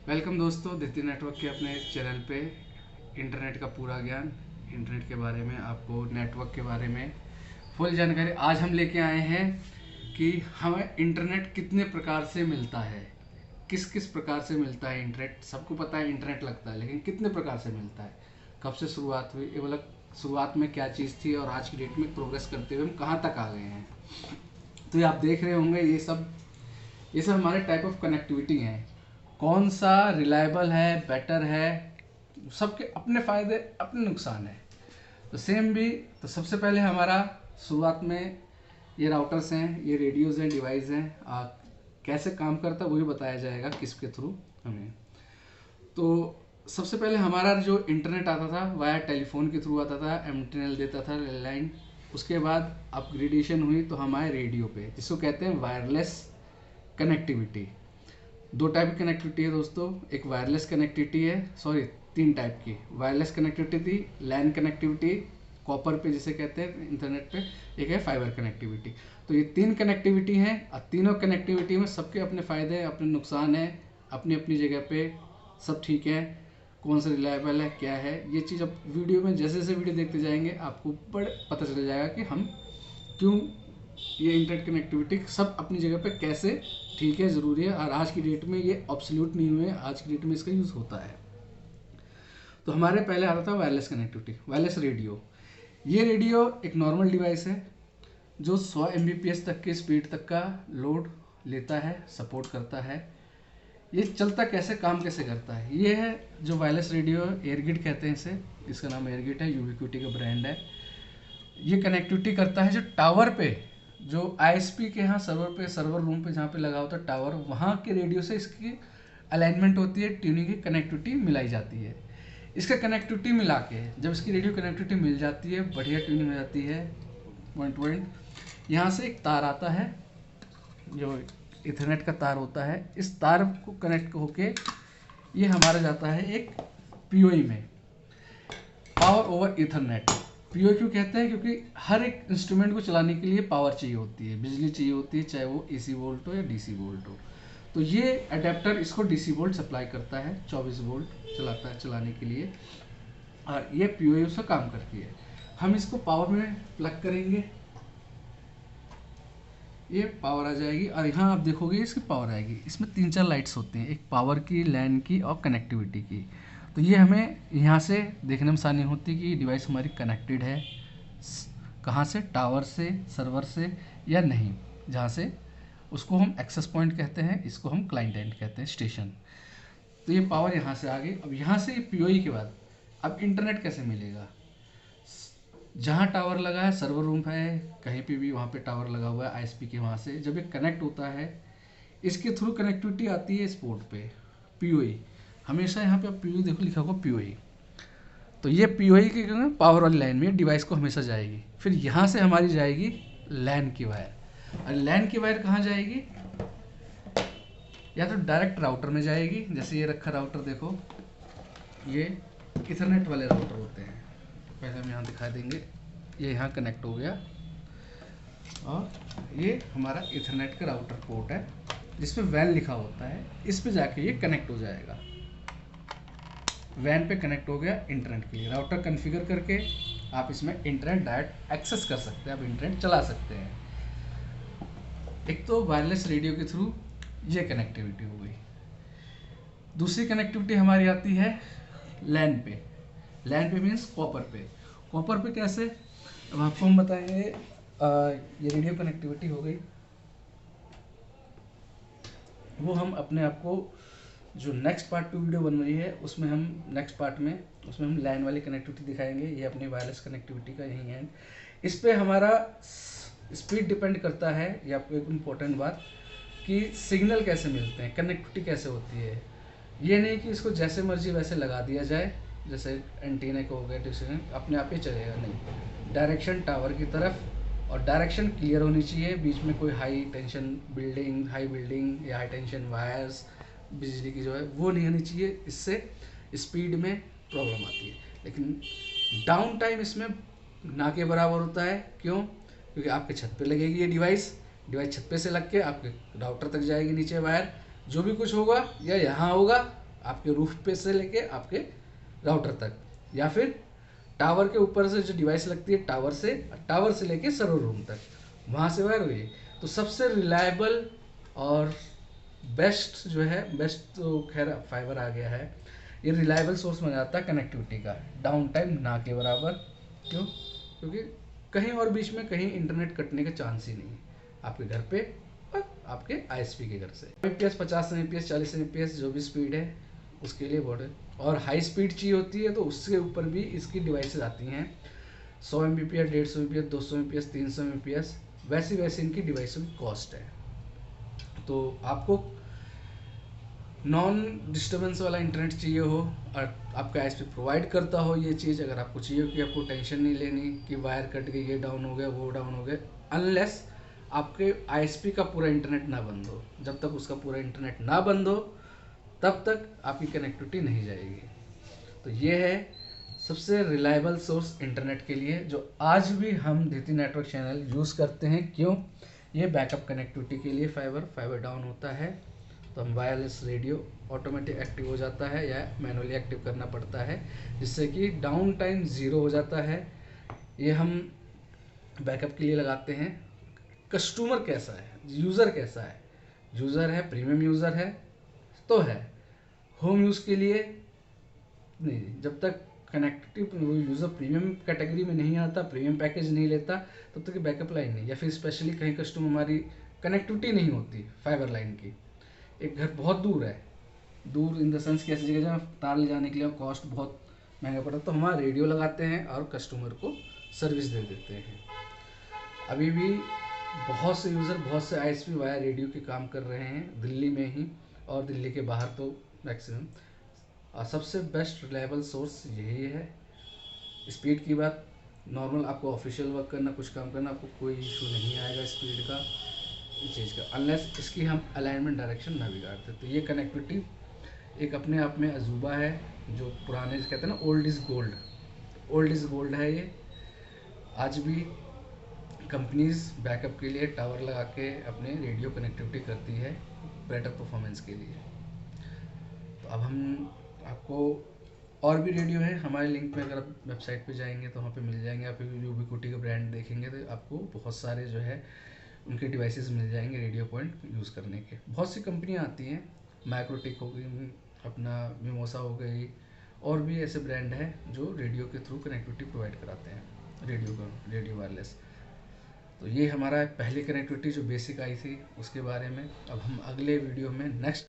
Welcome दोस्तों, दिति network के अपने चैनल पे इंटरनेट का पूरा ज्ञान, इंटरनेट के बारे में, आपको नेटवर्क के बारे में फुल जानकारी आज हम लेके आए हैं कि हमें इंटरनेट कितने प्रकार से मिलता है, किस किस प्रकार से मिलता है इंटरनेट। सबको पता है इंटरनेट लगता है, लेकिन कितने प्रकार से मिलता है, कब से शुरुआत हुई, ये मतलब शुरुआत में क्या चीज़ थी और आज की डेट में प्रोग्रेस करते हुए हम कहाँ तक आ गए हैं। तो ये आप देख रहे होंगे, ये सब हमारे टाइप ऑफ कनेक्टिविटी हैं। कौन सा रिलायबल है, बेटर है, सबके अपने फ़ायदे अपने नुकसान है। तो सेम भी, तो सबसे पहले हमारा शुरुआत में ये राउटर्स हैं, ये रेडियोज़ हैं, डिवाइस हैं। कैसे काम करता है वो भी बताया जाएगा किसके थ्रू हमें। तो सबसे पहले हमारा जो इंटरनेट आता था वाया टेलीफोन के थ्रू आता था, एमटीएनएल देता था, लैंडलाइन। उसके बाद अपग्रेडेशन हुई तो हमारे रेडियो पे, जिसको कहते हैं वायरलेस कनेक्टिविटी। दो टाइप की कनेक्टिविटी है दोस्तों, एक वायरलेस कनेक्टिविटी है, सॉरी तीन टाइप की वायरलेस कनेक्टिविटी, लैन कनेक्टिविटी, कॉपर पे जिसे कहते हैं इंटरनेट पे, एक है फाइबर कनेक्टिविटी। तो ये तीन कनेक्टिविटी हैं और तीनों कनेक्टिविटी में सबके अपने फ़ायदे अपने नुकसान हैं, अपनी अपनी जगह पे सब ठीक है। कौन सा रिलायबल है, क्या है, ये चीज़ अब वीडियो में जैसे जैसे वीडियो देखते जाएंगे आपको बड़े पता चल जाएगा कि हम क्यों ये इंटरनेट कनेक्टिविटी सब अपनी जगह पे कैसे ठीक है, ज़रूरी है, और आज की डेट में ये ऑब्सोल्यूट नहीं हुए, आज की डेट में इसका यूज़ होता है। तो हमारे पहले आता था वायरलेस कनेक्टिविटी, वायरलेस रेडियो। ये रेडियो एक नॉर्मल डिवाइस है जो 100 Mbps तक के स्पीड तक का लोड लेता है, सपोर्ट करता है। ये चलता कैसे, काम कैसे करता है, ये है जो वायरलेस रेडियो, एयरगिट कहते हैं इसे, इसका नाम एयरगिट है, यूबिक्विटी का ब्रांड है। ये कनेक्टिविटी करता है जो टावर पे, जो आईएसपी के यहाँ सर्वर पे, सर्वर रूम पे जहाँ पे लगा होता है टावर, वहाँ के रेडियो से इसकी अलाइनमेंट होती है, ट्यूनिंग की कनेक्टिविटी मिलाई जाती है। इसका कनेक्टिविटी मिला के जब इसकी रेडियो कनेक्टिविटी मिल जाती है, बढ़िया ट्यूनिंग हो जाती है, पॉइंट पॉइंट, यहाँ से एक तार आता है जो इथरनेट का तार होता है। इस तार को कनेक्ट होके ये हमारा जाता है एक पीओई में, पावर ओवर इथरनेट। पीओई क्यों कहते हैं, क्योंकि हर एक इंस्ट्रूमेंट को चलाने के लिए पावर चाहिए होती है, बिजली चाहिए होती है, चाहे वो एसी वोल्ट हो या डीसी वोल्ट हो। तो ये अडेप्टर इसको डीसी वोल्ट सप्लाई करता है, 24 वोल्ट चलाता है चलाने के लिए, और ये पीओई उसका काम करती है। हम इसको पावर में प्लग करेंगे, ये पावर आ जाएगी, और यहाँ आप देखोगे इसकी पावर आएगी। इसमें 3-4 लाइट्स होती हैं, एक पावर की, लैन की और कनेक्टिविटी की। तो ये हमें यहाँ से देखने में आसानी होती है कि डिवाइस हमारी कनेक्टेड है कहाँ से, टावर से, सर्वर से या नहीं, जहाँ से उसको हम एक्सेस पॉइंट कहते हैं, इसको हम क्लाइंट एंड कहते हैं, स्टेशन। तो ये पावर यहाँ से आ गई। अब यहाँ से पीओई के बाद अब इंटरनेट कैसे मिलेगा, जहाँ टावर लगा है, सर्वर रूम है, कहीं पे भी वहाँ पे टावर लगा हुआ है आईएसपी के, वहाँ से जब ये कनेक्ट होता है, इसके थ्रू कनेक्टिविटी आती है इस पोर्ट पे, पीओई। हमेशा यहाँ पे पीओई देखो लिखा होगा पीओई। तो ये पीओई की पावर वाली लाइन में डिवाइस को हमेशा जाएगी। फिर यहाँ से हमारी जाएगी लैन की वायर, और लैन की वायर कहाँ जाएगी, या तो डायरेक्ट राउटर में जाएगी, जैसे ये रखा राउटर देखो, ये इथरनेट वाले राउटर होते हैं, पहले हम यहाँ दिखा देंगे। ये यहाँ कनेक्ट हो गया, और ये हमारा इथरनेट का राउटर पोर्ट है जिसपे वैन लिखा होता है, इस पे जाके ये कनेक्ट हो जाएगा, वैन पे कनेक्ट हो गया इंटरनेट के लिए। राउटर कॉन्फ़िगर करके आप इसमें इंटरनेट डायरेक्ट एक्सेस कर सकते हैं, आप इंटरनेट चला सकते हैं। एक तो वायरलेस रेडियो के थ्रू ये कनेक्टिविटी हो गई। दूसरी कनेक्टिविटी हमारी आती है लैन पे। लैन पे मीन्स कॉपर पे। कॉपर पे कैसे, अब आपको हम बताएंगे। ये रेडियो कनेक्टिविटी हो गई, वो हम अपने आप को जो नेक्स्ट पार्ट 2 वीडियो बन रही है उसमें हम नेक्स्ट पार्ट में उसमें हम लैन वाली कनेक्टिविटी दिखाएंगे। ये अपनी वायरलेस कनेक्टिविटी का यही है। इस पे हमारा स्पीड डिपेंड करता है। ये आपको एक इम्पोर्टेंट बात कि सिग्नल कैसे मिलते हैं, कनेक्टिविटी कैसे होती है। ये नहीं कि इसको जैसे मर्जी वैसे लगा दिया जाए, जैसे एंटीना को हो गया डिसीजन अपने आप ही चलेगा, नहीं। डायरेक्शन टावर की तरफ, और डायरेक्शन क्लियर होनी चाहिए, बीच में कोई हाई बिल्डिंग या हाई टेंशन वायर्स बिजली की जो है वो नहीं होनी चाहिए, इससे स्पीड में प्रॉब्लम आती है। लेकिन डाउन टाइम इसमें ना के बराबर होता है। क्यों, क्योंकि आपके छत पे लगेगी ये डिवाइस छत पे से लग के आपके राउटर तक जाएगी, नीचे वायर, जो भी कुछ होगा या यहाँ होगा आपके रूफ पे से लेके आपके राउटर तक, या फिर टावर के ऊपर से जो डिवाइस लगती है टावर से लेके सर्वर रूम तक, वहाँ से वायर हुई। तो सबसे रिलायबल और बेस्ट जो है, बेस्ट तो खैर फाइबर आ गया है, ये रिलायबल सोर्स बन जाता है कनेक्टिविटी का, डाउन टाइम ना के बराबर। क्यों? क्योंकि कहीं और बीच में कहीं इंटरनेट कटने का चांस ही नहीं है, आपके घर पे और आपके आईएसपी के घर से। एमबीपीएस 50 एमबीपीएस 40 एमबीपीएस जो भी स्पीड है उसके लिए बहुत है, और हाई स्पीड चाहिए होती है तो उसके ऊपर भी इसकी डिवाइसेस आती हैं, 100 एमबीपीएस 150 एमबीपीएस 200 एमबीपीएस 300 एमबीपीएस, वैसी वैसी इनकी डिवाइसों की कॉस्ट है। तो आपको नॉन डिस्टर्बेंस वाला इंटरनेट चाहिए हो और आपका आईएसपी प्रोवाइड करता हो ये चीज़, अगर आपको चाहिए हो कि आपको टेंशन नहीं लेनी कि वायर कट गई, ये डाउन हो गया, वो डाउन हो गया, अनलेस आपके आईएसपी का पूरा इंटरनेट ना बंद हो, जब तक उसका पूरा इंटरनेट ना बंद हो तब तक आपकी कनेक्टिविटी नहीं जाएगी। तो ये है सबसे रिलायबल सोर्स इंटरनेट के लिए, जो आज भी हम धीती नेटवर्क चैनल यूज़ करते हैं। क्यों? ये बैकअप कनेक्टिविटी के लिए फाइबर डाउन होता है तो हम वायरलेस रेडियो ऑटोमेटिक एक्टिव हो जाता है या मैनुअली एक्टिव करना पड़ता है, जिससे कि डाउन टाइम 0 हो जाता है। ये हम बैकअप के लिए लगाते हैं। कस्टमर कैसा है, यूज़र कैसा है, यूज़र है प्रीमियम यूज़र है तो है, होम यूज़ के लिए नहीं। जब तक कनेक्टिव यूज़र प्रीमियम कैटेगरी में नहीं आता, प्रीमियम पैकेज नहीं लेता, तब तक बैकअप लाइन नहीं, या फिर स्पेशली कहीं कस्टमर हमारी कनेक्टिविटी नहीं होती फाइबर लाइन की, एक घर बहुत दूर है, दूर इन द सेंस कि ऐसी जगह जहाँ तार ले जाने के लिए कॉस्ट बहुत महंगा पड़ता है, तो हम रेडियो लगाते हैं और कस्टमर को सर्विस दे देते हैं। अभी भी बहुत से यूज़र, बहुत से आईएसपी वाया रेडियो के काम कर रहे हैं दिल्ली में ही, और दिल्ली के बाहर तो मैक्सिमम। सबसे बेस्ट रिलायबल सोर्स यही है। स्पीड की बात, नॉर्मल आपको ऑफिशियल वर्क करना, कुछ काम करना, आपको कोई इशू नहीं आएगा स्पीड का, इस चीज़ का, अनलेस इसकी हम अलाइनमेंट डायरेक्शन ना बिगाड़ते। तो ये कनेक्टिविटी एक अपने आप में अजूबा है, जो पुराने कहते हैं ना old is gold, old is gold है ये। आज भी कंपनीज बैकअप के लिए टावर लगा के अपने रेडियो कनेक्टिविटी करती है बेटर परफॉर्मेंस के लिए। तो अब हम आपको और भी रेडियो है हमारे लिंक पे, अगर आप वेबसाइट पे जाएंगे तो वहाँ पे मिल जाएंगे। आप यूबिक्विटी का ब्रांड देखेंगे तो आपको बहुत सारे जो है उनके डिवाइसेस मिल जाएंगे रेडियो पॉइंट यूज़ करने के। बहुत सी कंपनियाँ आती हैं, माइक्रोटेक हो गई, अपना मिमोसा हो गई, और भी ऐसे ब्रांड हैं जो रेडियो के थ्रू कनेक्टिविटी प्रोवाइड कराते हैं, रेडियो वायरलेस। तो ये हमारा पहली कनेक्टिविटी जो बेसिक आई थी उसके बारे में। अब हम अगले वीडियो में नेक्स्ट